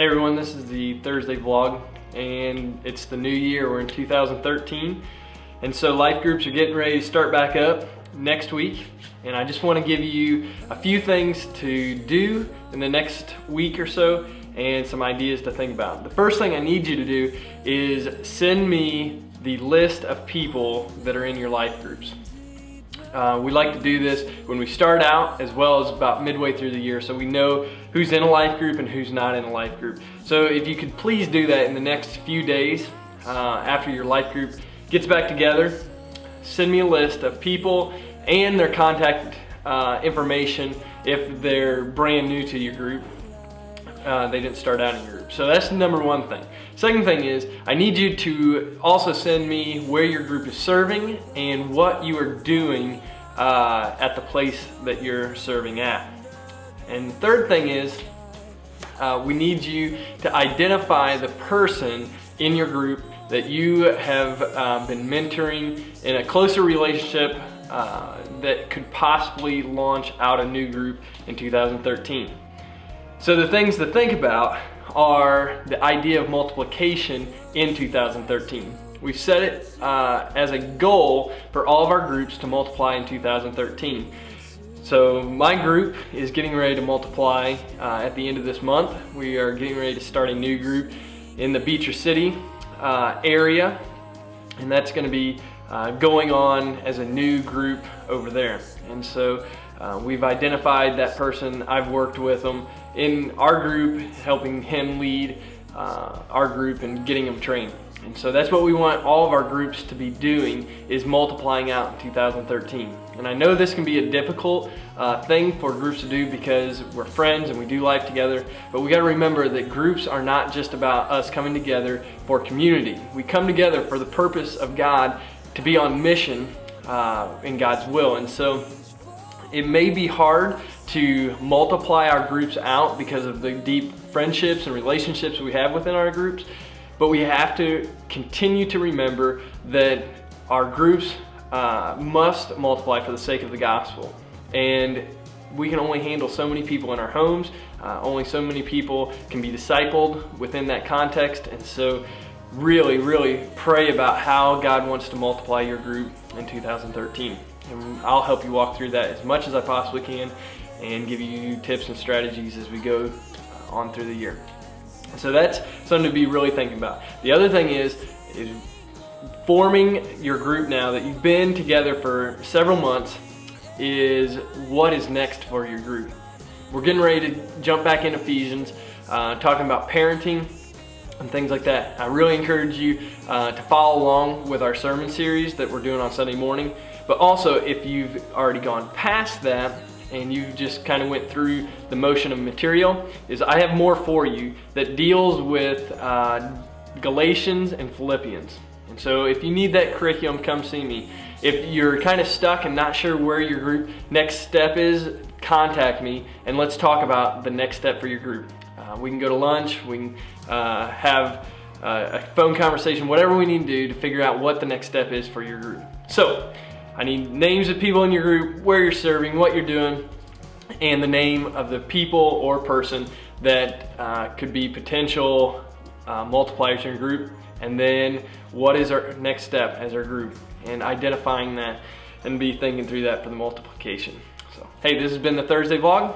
Hey everyone, this is the Thursday vlog, and it's the new year. We're in 2013, and so life groups are getting ready to start back up next week, and I just want to give you a few things to do in the next week or so and some ideas to think about. The first thing I need you to do is send me the list of people that are in your life groups. We like to do this when we start out as well as about midway through the year, so we know who's in a life group and who's not in a life group. So if you could please do that in the next few days after your life group gets back together, send me a list of people and their contact information if they're brand new to your group. They didn't start out in your group. So that's the number one thing. Second thing is, I need you to also send me where your group is serving and what you are doing at the place that you're serving at. And third thing is, we need you to identify the person in your group that you have been mentoring in a closer relationship that could possibly launch out a new group in 2013. So the things to think about are the idea of multiplication in 2013. We've set it as a goal for all of our groups to multiply in 2013. So my group is getting ready to multiply at the end of this month. We are getting ready to start a new group in the Beecher City area, and that's going to be going on as a new group over there. And so we've identified that person. I've worked with them in our group, helping him lead our group and getting him trained. And so that's what we want all of our groups to be doing, is multiplying out in 2013. And I know this can be a difficult thing for groups to do because we're friends and we do life together, but we got to remember that groups are not just about us coming together for community. We come together for the purpose of God, to be on mission in God's will. And so it may be hard to multiply our groups out because of the deep friendships and relationships we have within our groups, but we have to continue to remember that our groups must multiply for the sake of the gospel. And we can only handle so many people in our homes, only so many people can be discipled within that context, and so really pray about how God wants to multiply your group in 2013. And I'll help you walk through that as much as I possibly can and give you tips and strategies as we go on through the year. So that's something to be really thinking about. The other thing is forming your group now that you've been together for several months, is what is next for your group. We're getting ready to jump back in Ephesians, talking about parenting and things like that. I really encourage you to follow along with our sermon series that we're doing on Sunday morning. But also, if you've already gone past that and you just kind of went through the motion of material, is I have more for you that deals with Galatians and Philippians. And so if you need that curriculum, come see me. If you're kind of stuck and not sure where your group next step is, contact me and let's talk about the next step for your group. We can go to lunch, we can have a phone conversation, whatever we need to do to figure out what the next step is for your group. So I need names of people in your group, where you're serving, what you're doing, and the name of the people or person that could be potential multipliers in your group, and then what is our next step as our group, and identifying that and be thinking through that for the multiplication. So, hey, this has been the Thursday vlog.